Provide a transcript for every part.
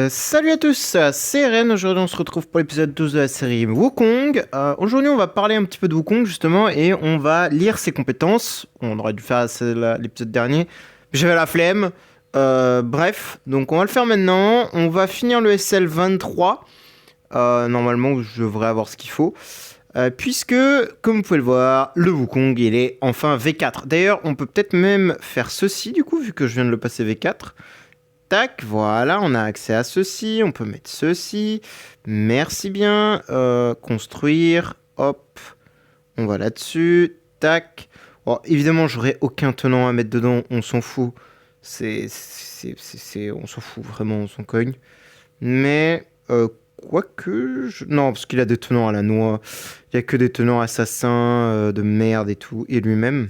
Salut à tous, c'est Ren. Aujourd'hui on se retrouve pour l'épisode 12 de la série Wukong. Aujourd'hui on va parler un petit peu de Wukong justement et on va lire ses compétences. On aurait dû faire l'épisode dernier, mais j'avais la flemme. Bref, donc on va le faire maintenant. On va finir le SL 23. Normalement je devrais avoir ce qu'il faut. Puisque, comme vous pouvez le voir, le Wukong il est enfin V4. D'ailleurs on peut peut-être même faire ceci du coup vu que je viens de le passer V4. Tac, voilà, on a accès à ceci, on peut mettre ceci. Merci bien. Construire, hop, on va là-dessus. Tac. Bon, évidemment, j'aurais aucun tenant à mettre dedans, on s'en fout. On s'en fout, vraiment, on s'en cogne. Mais, quoique... Non, parce qu'il a des tenants à la noix. Il n'y a que des tenants assassins, de merde et tout, et lui-même.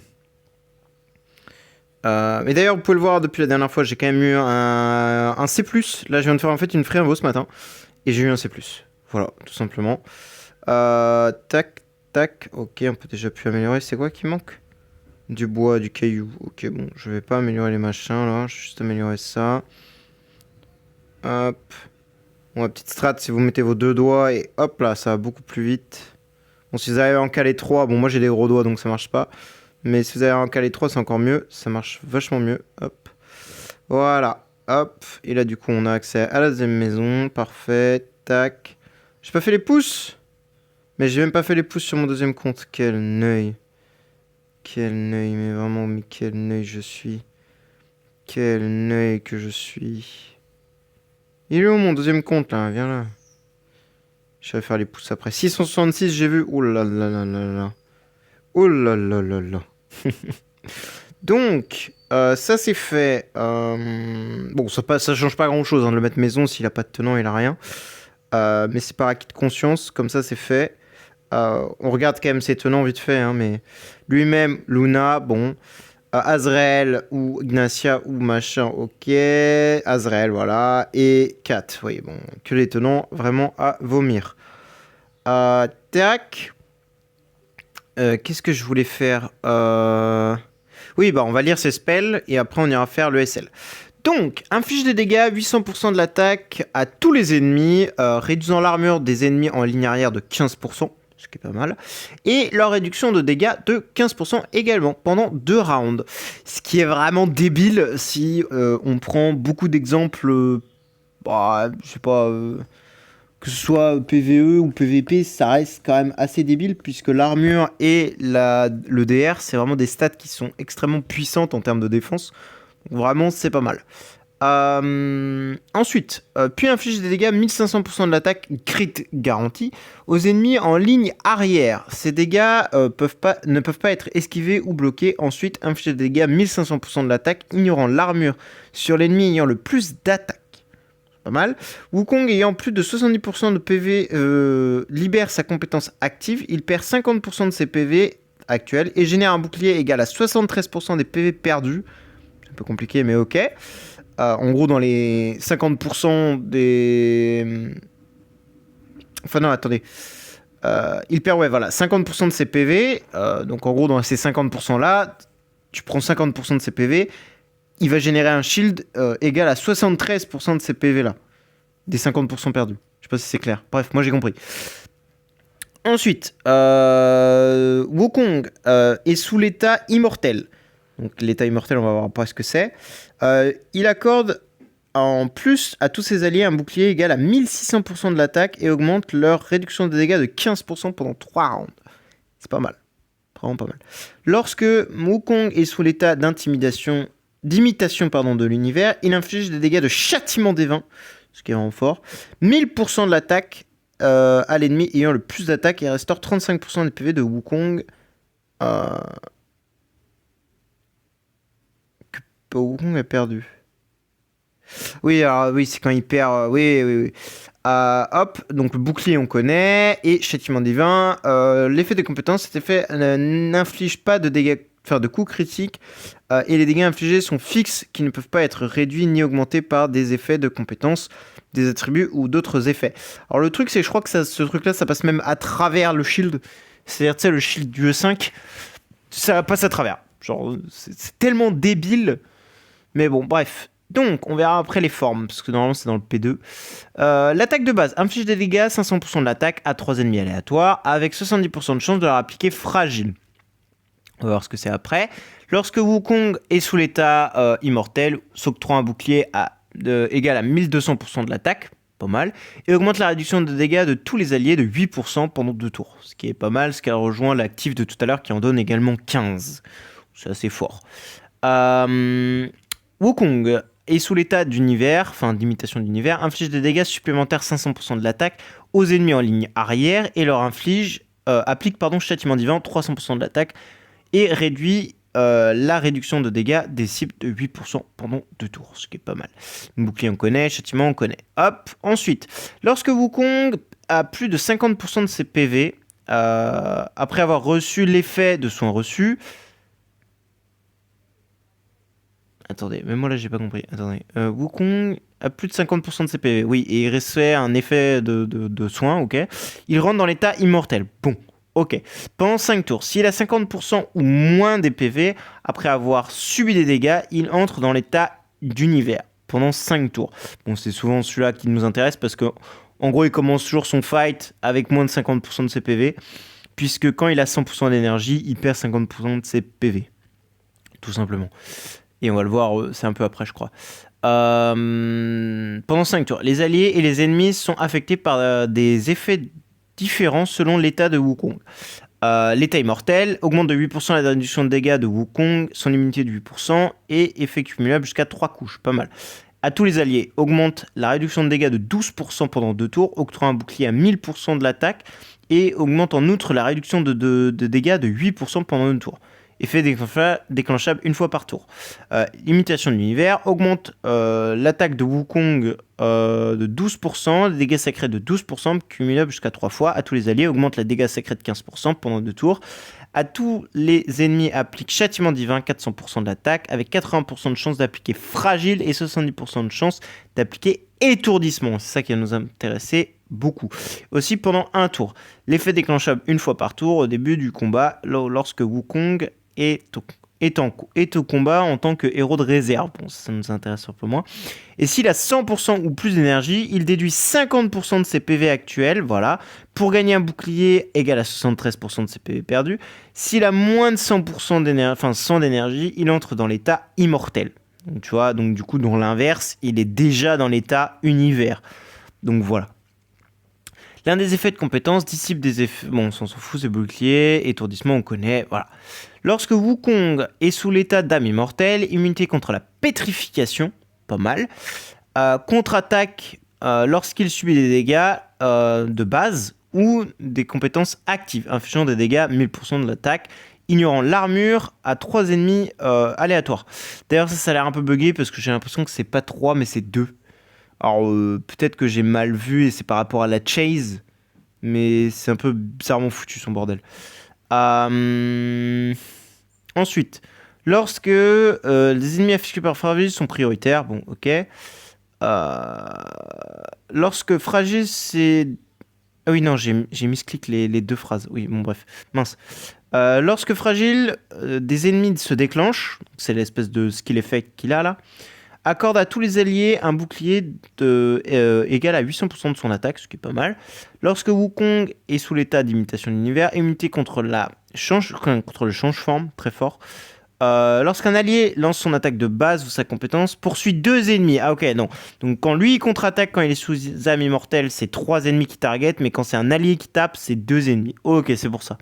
Mais d'ailleurs, vous pouvez le voir depuis la dernière fois, j'ai quand même eu un C+. Là, je viens de faire en fait une free-invo ce matin. Et j'ai eu un C+. Voilà, tout simplement. Tac, tac. Ok, on peut déjà plus améliorer. C'est quoi qui manque? Du bois, du caillou. Ok, bon, je vais pas améliorer les machins là. Je vais juste améliorer ça. Hop. Bon, la petite strat, si vous mettez vos deux doigts et hop là, ça va beaucoup plus vite. Bon, si vous arrivez à en caler trois, bon, moi j'ai des gros doigts donc ça marche pas. Mais si vous avez un calé 3, c'est encore mieux. Ça marche vachement mieux. Hop. Voilà. Hop. Et là, du coup, on a accès à la deuxième maison. Parfait. Tac. J'ai pas fait les pouces. Mais j'ai même pas fait les pouces sur mon deuxième compte. Quel neuil. Quel neuil. Mais vraiment, mais quel neuil je suis. Quel neuil que je suis. Il est où mon deuxième compte, là? Viens là. Je vais faire les pouces après. 666, j'ai vu. Oh là là là là là. Oh là là là là. Donc, ça c'est fait. Bon, ça change pas grand chose de le mettre maison s'il a pas de tenant, il a rien. Mais c'est par acquis de conscience, comme ça c'est fait. On regarde quand même ses tenants vite fait, hein, mais lui-même, Luna, bon. Azrael ou Ignacia ou machin, ok. Azrael, voilà. Et Kat, oui, bon, que les tenants vraiment à vomir. Tac. Qu'est-ce que je voulais faire Oui, bah on va lire ses spells et après on ira faire le SL. Donc, inflige des dégâts, 800% de l'attaque à tous les ennemis, réduisant l'armure des ennemis en ligne arrière de 15%, ce qui est pas mal, et leur réduction de dégâts de 15% également pendant 2 rounds. Ce qui est vraiment débile si on prend beaucoup d'exemples, je sais pas... que ce soit PvE ou PvP, ça reste quand même assez débile puisque l'armure et le DR, c'est vraiment des stats qui sont extrêmement puissantes en termes de défense. Donc vraiment, c'est pas mal. Ensuite, puis inflige des dégâts 1500% de l'attaque crit garantie aux ennemis en ligne arrière. Ces dégâts ne peuvent pas être esquivés ou bloqués. Ensuite, inflige des dégâts 1500% de l'attaque, ignorant l'armure sur l'ennemi ayant le plus d'attaque. Pas mal. Wukong ayant plus de 70% de PV libère sa compétence active. Il perd 50% de ses PV actuels et génère un bouclier égal à 73% des PV perdus. C'est un peu compliqué, mais ok. En gros, dans les 50% des... Enfin non, attendez. Il perd, ouais, voilà, 50% de ses PV. Donc en gros, dans ces 50% là, tu prends 50% de ses PV. Il va générer un shield égal à 73% de ces PV là. Des 50% perdus. Je sais pas si c'est clair. Bref, moi j'ai compris. Ensuite, Wukong est sous l'état immortel. Donc l'état immortel, on va voir pas ce que c'est. Il accorde en plus à tous ses alliés un bouclier égal à 1600% de l'attaque et augmente leur réduction de dégâts de 15% pendant 3 rounds. C'est pas mal. Vraiment pas mal. Lorsque Wukong est sous l'état d'imitation de l'univers, il inflige des dégâts de châtiment des vins, ce qui est vraiment fort. 1000% de l'attaque à l'ennemi ayant le plus d'attaque et restaure 35% des PV de Wukong. Que Wukong a perdu. Oui, alors oui, c'est quand il perd. Oui. Hop, donc le bouclier on connaît et châtiment divin. L'effet des compétences, cet effet n'inflige pas de dégâts, enfin de coups critiques et les dégâts infligés sont fixes qui ne peuvent pas être réduits ni augmentés par des effets de compétences, des attributs ou d'autres effets. Alors le truc c'est que je crois que ce truc là ça passe même à travers le shield, c'est-à-dire tu sais le shield du E5, ça passe à travers. Genre c'est tellement débile, mais bon bref. Donc, on verra après les formes, parce que normalement c'est dans le P2. L'attaque de base inflige des dégâts, 500% de l'attaque à 3 ennemis aléatoires, avec 70% de chance de leur appliquer fragile. On va voir ce que c'est après. Lorsque Wukong est sous l'état immortel, s'octroie un bouclier égal à 1200% de l'attaque, pas mal, et augmente la réduction de dégâts de tous les alliés de 8% pendant 2 tours, ce qui est pas mal, ce qui rejoint l'actif de tout à l'heure qui en donne également 15. C'est assez fort. Wukong est sous l'état d'univers, enfin d'imitation d'univers, inflige des dégâts supplémentaires 500% de l'attaque aux ennemis en ligne arrière et leur applique châtiment divin 300% de l'attaque et réduit la réduction de dégâts des cibles de 8% pendant 2 tours, ce qui est pas mal. Bouclier on connaît, châtiment on connaît. Hop, ensuite, lorsque Wukong a plus de 50% de ses PV, après avoir reçu l'effet de soin reçu... Attendez, même moi là j'ai pas compris. Attendez, Wukong a plus de 50% de ses PV, oui, et il reçoit un effet de soin, ok. Il rentre dans l'état immortel, bon. Ok, pendant 5 tours, s'il a 50% ou moins des PV, après avoir subi des dégâts, il entre dans l'état d'univers pendant 5 tours. Bon, c'est souvent celui-là qui nous intéresse parce que, en gros, il commence toujours son fight avec moins de 50% de ses PV, puisque quand il a 100% d'énergie, il perd 50% de ses PV. Tout simplement. Et on va le voir, c'est un peu après, je crois. Pendant 5 tours, les alliés et les ennemis sont affectés par des effets différents selon l'état de Wukong. L'état immortel augmente de 8% la réduction de dégâts de Wukong, son immunité de 8% et effet cumulable jusqu'à 3 couches, pas mal. À tous les alliés, augmente la réduction de dégâts de 12% pendant 2 tours, octroie un bouclier à 1000% de l'attaque et augmente en outre la réduction de dégâts de 8% pendant 2 tours. Effet déclenchable une fois par tour. Imitation de l'univers augmente l'attaque de Wukong de 12%, les dégâts sacrés de 12%, cumulable jusqu'à 3 fois. À tous les alliés, augmente les dégâts sacrés de 15% pendant 2 tours. À tous les ennemis, applique châtiment divin, 400% de l'attaque, avec 80% de chance d'appliquer fragile et 70% de chance d'appliquer étourdissement. C'est ça qui va nous intéresser beaucoup. Aussi pendant un tour. L'effet déclenchable une fois par tour au début du combat, lorsque Wukong est au combat en tant que héros de réserve. Bon, ça nous intéresse un peu moins. Et s'il a 100% ou plus d'énergie, il déduit 50% de ses PV actuels, voilà, pour gagner un bouclier égal à 73% de ses PV perdus. S'il a moins de 100% d'énergie, enfin 100 d'énergie, il entre dans l'état immortel. Donc, tu vois, donc du coup, dans l'inverse, il est déjà dans l'état univers. Donc voilà. L'un des effets de compétence dissipe des effets... Bon, on s'en fout, c'est bouclier, étourdissement, on connaît, voilà. Lorsque Wukong est sous l'état d'âme immortelle, immunité contre la pétrification, pas mal. Contre-attaque lorsqu'il subit des dégâts de base ou des compétences actives, infligeant des dégâts 1000% de l'attaque, ignorant l'armure à 3 ennemis aléatoires. D'ailleurs, ça a l'air un peu bugué parce que j'ai l'impression que c'est pas 3 mais c'est 2. Alors, peut-être que j'ai mal vu et c'est par rapport à la chase, mais c'est un peu bizarrement foutu son bordel. Ensuite, lorsque les ennemis affichés par fragile sont prioritaires, bon, ok. Lorsque fragile, c'est... Ah oui, non, j'ai misclick les deux phrases. Oui, bon, bref, mince. Lorsque fragile, des ennemis se déclenchent, c'est l'espèce de skill effect qu'il a là, accorde à tous les alliés un bouclier égal à 800% de son attaque, ce qui est pas mal. Lorsque Wukong est sous l'état d'imitation de l'univers, immunité contre le change-forme, très fort. Lorsqu'un allié lance son attaque de base ou sa compétence, poursuit 2 ennemis. Ah ok, non. Donc quand lui il contre-attaque, quand il est sous âme immortelle, c'est 3 ennemis qui target, mais quand c'est un allié qui tape, c'est 2 ennemis. Ok, c'est pour ça.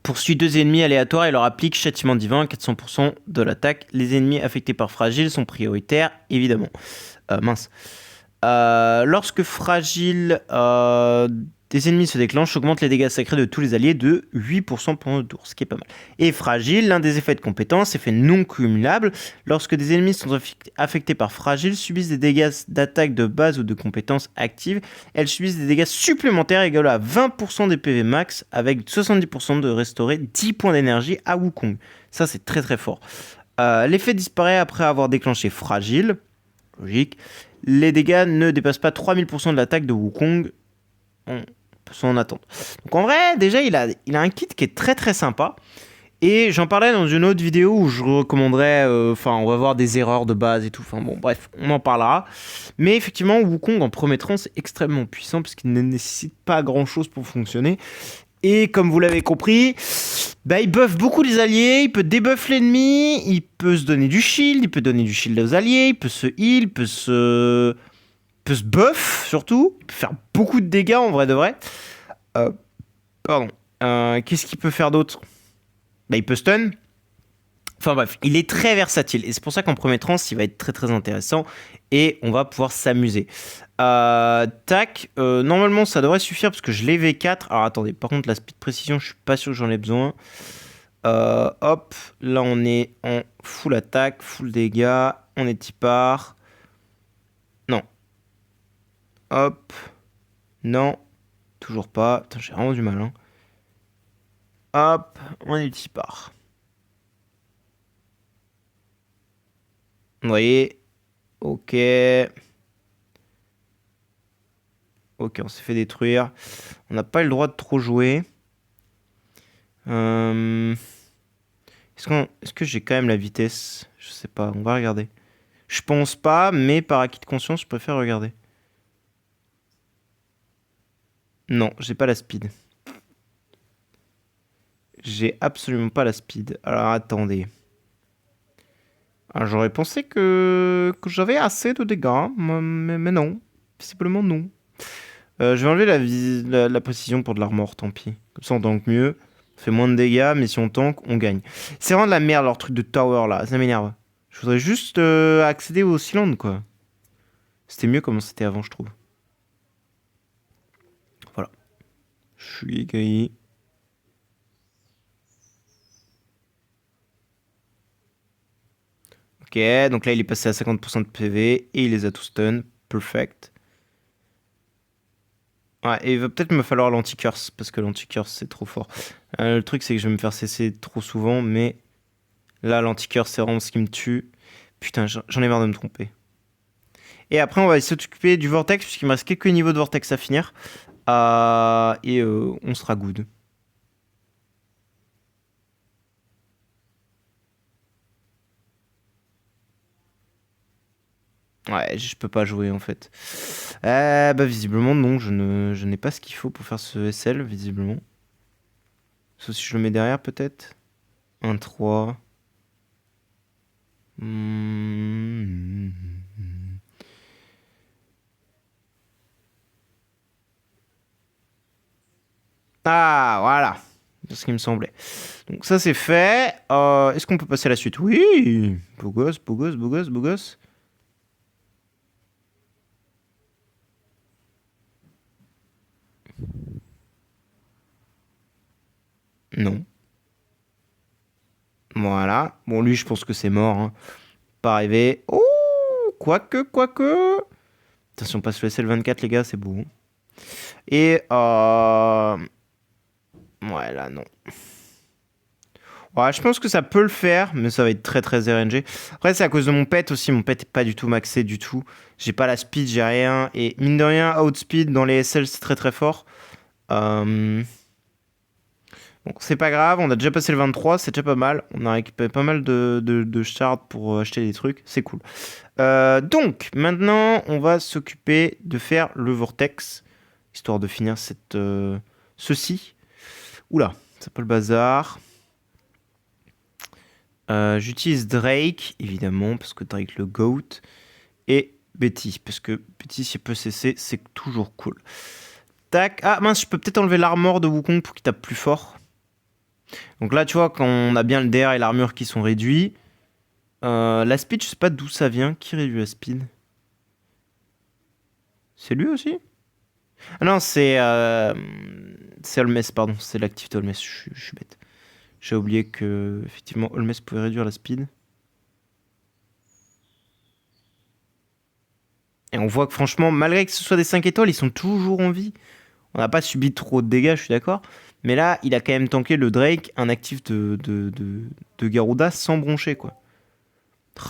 Poursuit 2 ennemis aléatoires et leur applique châtiment divin, 400% de l'attaque. Les ennemis affectés par fragile sont prioritaires, évidemment. Lorsque fragile, des ennemis se déclenchent, augmente les dégâts sacrés de tous les alliés de 8% pendant le tour, ce qui est pas mal. Et fragile, l'un des effets de compétence, effet non cumulable, lorsque des ennemis sont affectés par fragile, subissent des dégâts d'attaque de base ou de compétences actives, elles subissent des dégâts supplémentaires égaux à 20% des PV max, avec 70% de restaurer 10 points d'énergie à Wukong. Ça, c'est très très fort. L'effet disparaît après avoir déclenché fragile. Logique. Les dégâts ne dépassent pas 3000% de l'attaque de Wukong. On peut s'en attendre. Donc en vrai, déjà, il a un kit qui est très très sympa. Et j'en parlais dans une autre vidéo où je recommanderais, enfin on va voir des erreurs de base et tout, enfin bon bref, on en parlera. Mais effectivement, Wukong en premier tran c'est extrêmement puissant parce qu'il ne nécessite pas grand chose pour fonctionner. Et comme vous l'avez compris, bah, il buff beaucoup les alliés, il peut debuff l'ennemi, il peut se donner du shield, il peut donner du shield aux alliés, il peut se heal, peut se buff surtout, il peut faire beaucoup de dégâts en vrai de vrai. Euh, pardon. Qu'est-ce qu'il peut faire d'autre? Bah, il peut stun. Enfin bref, il est très versatile et c'est pour ça qu'en premier trans, il va être très très intéressant et on va pouvoir s'amuser. Tac, normalement ça devrait suffire parce que je l'ai V4. Alors attendez, par contre la speed précision, je suis pas sûr que j'en ai besoin. Hop, là on est en full attaque, full dégâts, on est typard. Non. Hop, non, toujours pas. Putain, j'ai vraiment du mal. Hein. Hop, on est typard. Vous voyez? Ok. Ok, on s'est fait détruire. On n'a pas eu le droit de trop jouer. Est-ce que j'ai quand même la vitesse? Je sais pas, on va regarder. Je pense pas, mais par acquis de conscience, je préfère regarder. Non, j'ai pas la speed. J'ai absolument pas la speed. Alors attendez. Alors, j'aurais pensé que j'avais assez de dégâts, mais non. Visiblement non. Je vais enlever la précision pour de l'armor, tant pis. Comme ça on tank mieux. On fait moins de dégâts, mais si on tank, on gagne. C'est vraiment de la merde leur truc de tower là, ça m'énerve. Je voudrais juste accéder au Sealand quoi. C'était mieux comme c'était avant, je trouve. Voilà. Je suis égaillé. Ok, donc là il est passé à 50% de PV et il les a tous stun. Perfect. Ouais, et il va peut-être me falloir l'anti-curse, parce que l'anti-curse c'est trop fort. Le truc c'est que je vais me faire cesser trop souvent, mais là l'anti-curse c'est vraiment ce qui me tue. Putain, j'en ai marre de me tromper. Et après on va s'occuper du vortex, puisqu'il me reste quelques niveaux de vortex à finir. Et on sera good. Ouais, je peux pas jouer en fait. Bah visiblement non, je n'ai pas ce qu'il faut pour faire ce SL, visiblement. Sauf si je le mets derrière peut-être. 1-3. Ah, voilà. C'est ce qui me semblait. Donc ça c'est fait. Est-ce qu'on peut passer à la suite? Oui. Beau gosse, beau gosse, beau gosse, beau gosse. Non. Voilà. Bon, lui, je pense que c'est mort. Hein. Pas arrivé. Oh, quoique, quoique. Attention, on passe le SL24, les gars, c'est beau. Et, ouais, là, non. Ouais, je pense que ça peut le faire, mais ça va être très très RNG. Après, c'est à cause de mon pet aussi. Mon pet est pas du tout maxé du tout. J'ai pas la speed, j'ai rien. Et mine de rien, outspeed dans les SL, c'est très très fort. Bon, c'est pas grave, on a déjà passé le 23, c'est déjà pas mal. On a récupéré pas mal de shards pour acheter des trucs, c'est cool. Donc, maintenant, on va s'occuper de faire le vortex, histoire de finir ceci. Oula, c'est pas le bazar. J'utilise Drake, évidemment, parce que Drake le GOAT. Et Betty, parce que Betty, s'il peut cesser, c'est toujours cool. Tac. Ah mince, je peux peut-être enlever l'armor de Wukong pour qu'il tape plus fort. Donc là, tu vois, quand on a bien le DR et l'armure qui sont réduits, la speed, je sais pas d'où ça vient. Qui réduit la speed? C'est lui aussi? Ah non, c'est Holmes, pardon. C'est l'activité Holmes, je suis bête. J'ai oublié que, effectivement, Holmes pouvait réduire la speed. Et on voit que franchement, malgré que ce soit des 5 étoiles, ils sont toujours en vie. On n'a pas subi trop de dégâts, je suis d'accord. Mais là, il a quand même tanké le Drake, un actif de Garuda sans broncher, quoi.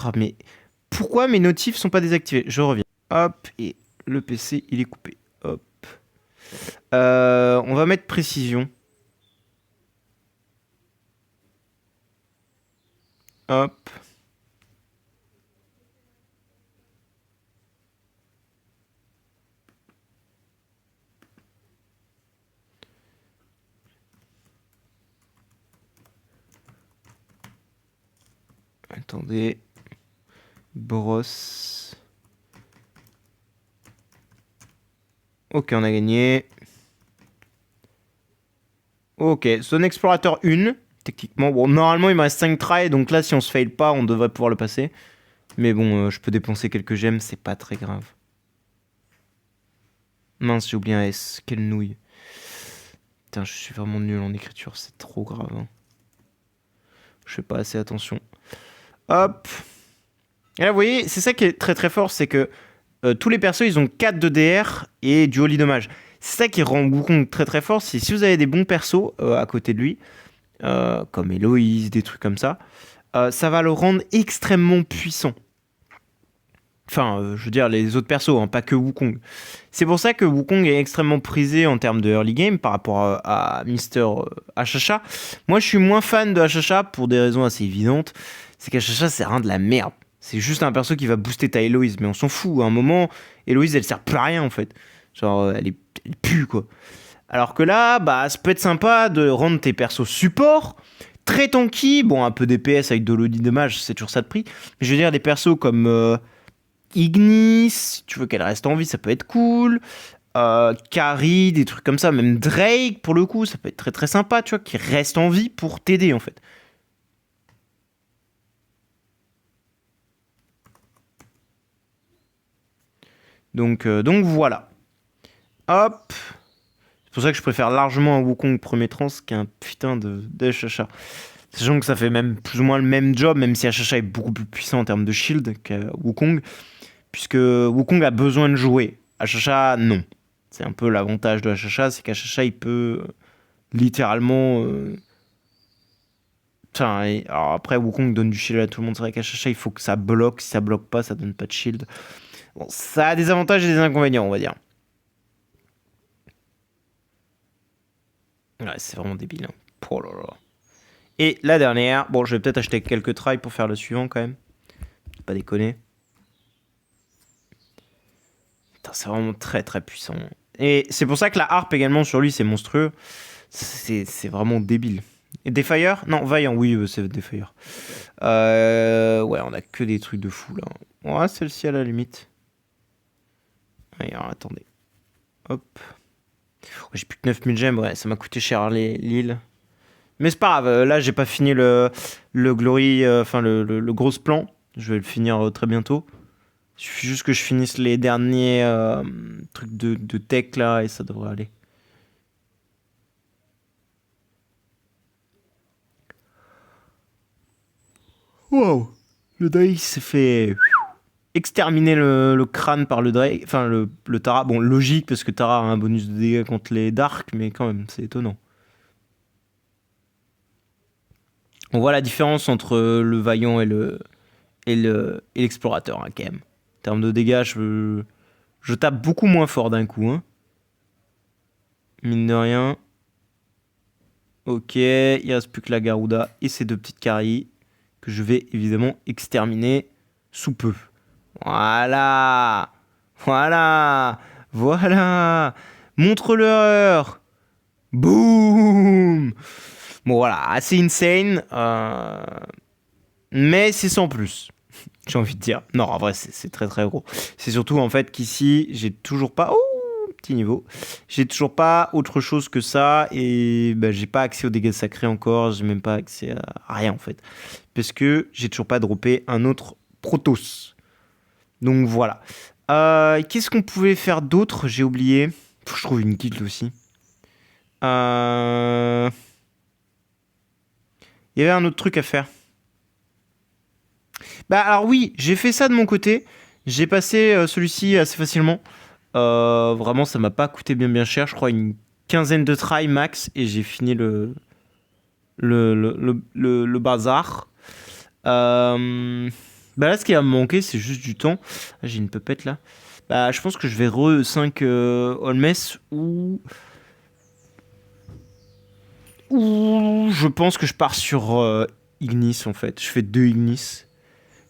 Oh, mais pourquoi mes notifs sont pas désactivés? Je reviens. Hop, et le PC, il est coupé. Hop. On va mettre précision. Hop. Attendez. Brosse. Ok, on a gagné. Ok, Zone Explorateur 1. Techniquement, bon, normalement il me reste 5 tries, donc là si on se fail pas, on devrait pouvoir le passer. Mais bon, je peux dépenser quelques gemmes, c'est pas très grave. Mince, j'ai oublié un S, quelle nouille. Putain, je suis vraiment nul en écriture, c'est trop grave. Hein. Je fais pas assez attention. Hop. Et là, vous voyez, c'est ça qui est très très fort, c'est que tous les persos, ils ont 4 de DR et du holy dommage. C'est ça qui rend Wukong très très fort, c'est si vous avez des bons persos à côté de lui, comme Héloïse, des trucs comme ça, ça va le rendre extrêmement puissant. Enfin, je veux dire, les autres persos, hein, pas que Wukong. C'est pour ça que Wukong est extrêmement prisé en termes de early game par rapport à Mister Hachacha. Moi, je suis moins fan de Hachacha pour des raisons assez évidentes. C'est qu'Hachacha, c'est rien de la merde. C'est juste un perso qui va booster ta Héloïse, mais on s'en fout. À un moment, Héloïse, elle sert plus à rien, en fait. Genre, elle pue, quoi. Alors que là, bah, ça peut être sympa de rendre tes persos support, très tanky, bon, un peu DPS avec de l'Audi dommage, c'est toujours ça de prix. Mais je veux dire, des persos comme Ignis, si tu veux qu'elle reste en vie, ça peut être cool. Carrie, des trucs comme ça, même Drake, pour le coup, ça peut être très très sympa, tu vois, qui reste en vie pour t'aider, en fait. Donc voilà. Hop. C'est pour ça que je préfère largement un Wukong premier trans qu'un putain de Hachacha. Sachant que ça fait même plus ou moins le même job, même si Hachacha est beaucoup plus puissant en termes de shield que Wukong. Puisque Wukong a besoin de jouer. Hachacha, non. C'est un peu l'avantage de Hachacha, c'est qu'Hachacha, il peut littéralement... Enfin, alors après, Wukong donne du shield à tout le monde. C'est vrai qu'Hachacha, il faut que ça bloque. Si ça bloque pas, ça donne pas de shield. Bon, ça a des avantages et des inconvénients, on va dire. Ouais, c'est vraiment débile. Hein. Oh là là. Et la dernière, bon, je vais peut-être acheter quelques tries pour faire le suivant quand même. Pas déconner. Putain, c'est vraiment très très puissant. Et c'est pour ça que la harpe également sur lui, c'est monstrueux. C'est vraiment débile. Et Defire? Non, Vaillant, oui, c'est Defire. Ouais, on a que des trucs de fou là. Ouais, celle-ci à la limite. Allez, alors, attendez. Hop. Ouais, j'ai plus que 9000 gemmes, ouais, ça m'a coûté cher l'île. Mais c'est pas grave, là j'ai pas fini le Glory, enfin le gros plan. Je vais le finir très bientôt. Il suffit juste que je finisse les derniers trucs de tech là et ça devrait aller. Wow. Le Drake s'est fait exterminer le crâne par le Drake, enfin le Tara. Bon, logique parce que Tara a un bonus de dégâts contre les Dark, mais quand même, c'est étonnant. On voit la différence entre le Vaillant et l'explorateur, hein, quand même. En termes de dégâts, je tape beaucoup moins fort d'un coup. Hein. Mine de rien. Ok, il reste plus que la Garuda et ces deux petites caries que je vais évidemment exterminer sous peu. Voilà. Voilà. Voilà. Montre-leur. Boum. Bon voilà, assez insane. Mais c'est sans plus. J'ai envie de dire. Non, en vrai, c'est très très gros. C'est surtout en fait qu'ici, j'ai toujours pas... Oh, petit niveau. J'ai toujours pas autre chose que ça. Et bah, j'ai pas accès aux dégâts sacrés encore. J'ai même pas accès à rien en fait. Parce que j'ai toujours pas droppé un autre Protoss. Donc voilà. Qu'est-ce qu'on pouvait faire d'autre? J'ai oublié. Faut que je trouve une guilde aussi. Il y avait un autre truc à faire. Bah alors oui, j'ai fait ça de mon côté. J'ai passé celui-ci assez facilement. Vraiment, ça m'a pas coûté bien cher. Je crois une quinzaine de tries max et j'ai fini le bazar. Bah là, ce qui va me manquer, c'est juste du temps. Ah, j'ai une pupette là. Bah, je pense que je vais re 5 Holmes ou je pense que je pars sur Ignis en fait. Je fais 2 Ignis.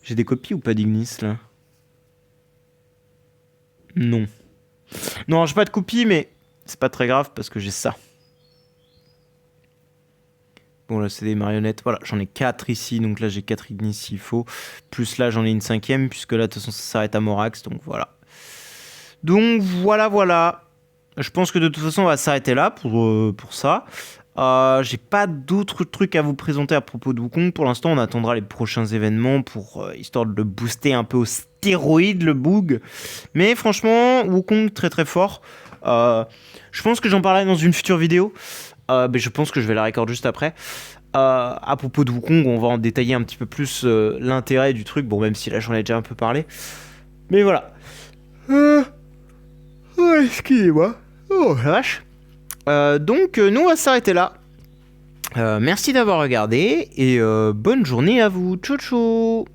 J'ai des copies ou pas d'Ignis là? Non. Non, j'ai pas de copie, mais c'est pas très grave parce que j'ai ça. Bon, là, c'est des marionnettes. Voilà, j'en ai 4 ici. Donc là, j'ai 4 Ignis s'il faut. Plus là, j'en ai une 5ème. Puisque là, de toute façon, ça s'arrête à Morax. Donc voilà. Donc voilà, voilà. Je pense que de toute façon, on va s'arrêter là pour ça. J'ai pas d'autres trucs à vous présenter à propos de Wukong. Pour l'instant, on attendra les prochains événements pour histoire de le booster un peu au stéroïde, le Boog. Mais franchement, Wukong très très fort. Je pense que j'en parlerai dans une future vidéo. Mais je pense que je vais la record juste après. À propos de Wukong, on va en détailler un petit peu plus l'intérêt du truc. Bon, même si là j'en ai déjà un peu parlé. Mais voilà. Oh, excusez-moi. Oh la vache. Donc nous on va s'arrêter là. Merci d'avoir regardé et bonne journée à vous. Ciao ciao.